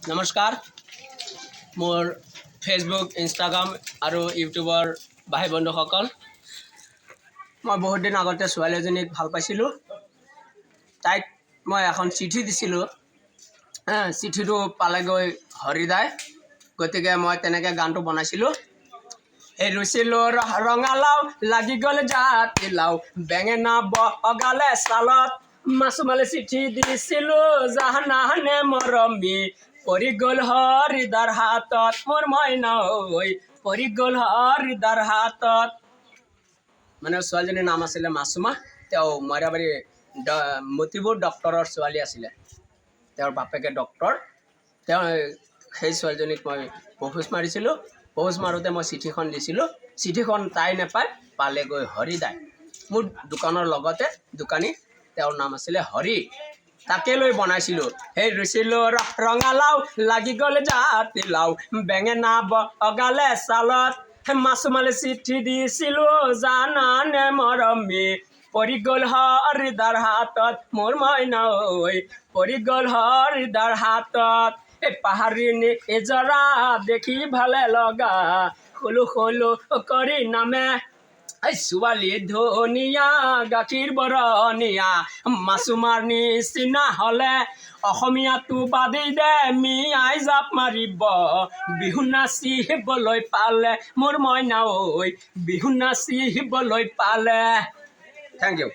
নমস্কাৰ মোৰ Facebook Instagram আৰু ইউটিউবৰ ভাই বন্ধুসকল মই বহুত দিন আগতে ছোৱালী এজনীক ভাল পাইছিলোঁ তাইক মই এখন চিঠি দিছিলোঁ চিঠিটো পালেগৈ হৰিদাই গতিকে মই তেনেকৈ গানটো বনাইছিলোঁ এই ৰুচিলোঁ ৰঙালাও লাগি গ'ল জাতিলাও বেঙেনা বগালে ছালত মাছুমালে চিঠি দিছিলোঁ জাহানে মৰমী পৰি গ'ল হৰিদাৰ হাতত মোৰ মইনা ঐ পৰি গ'ল হৰিদাৰ হাতত মানে ছোৱালীজনীৰ নাম আছিলে মাছুমা তেওঁ মইৰাবাৰী মতিপুৰ ডক্টৰৰ ছোৱালী আছিলে তেওঁৰ বাপেকে ডক্টৰ তেওঁ সেই ছোৱালীজনীক মই পহুচ মাৰিছিলোঁ পহুচ মাৰোঁতে মই চিঠিখন দিছিলোঁ চিঠিখন তাই নাপায় পালেগৈ হৰিদাই মোৰ দোকানৰ লগতে দোকানী তেওঁৰ নাম আছিলে হৰি তাকে লৈ বনাইছিলোঁ সেই ৰুচিলোঁ ৰঙালাও লাগি গ'ল জাতিলাও বেঙেনা বগালে ছালত মাছুমালে চিঠি দিছিলোঁ জানানে মৰমী পৰি গ'ল হৰিদাৰ হাতত মোৰ মইনা ঐ পৰি গ'ল হৰিদাৰ হাতত এই পাহাৰী নিজৰা দেখি ভালে লগা খোলো খোলো কৰি নামে ছোৱালী ধুনীয়া গাখীৰ বৰণীয়া মাছুমাৰ নিচিনা হ'লে অসমীয়াটো বাদেই দে মিয়াই জাপ মাৰিব বিহু নাচিবলৈ পালে মোৰ মইনা ঐ বিহু নাচিবলৈ পালে থেংক ইউ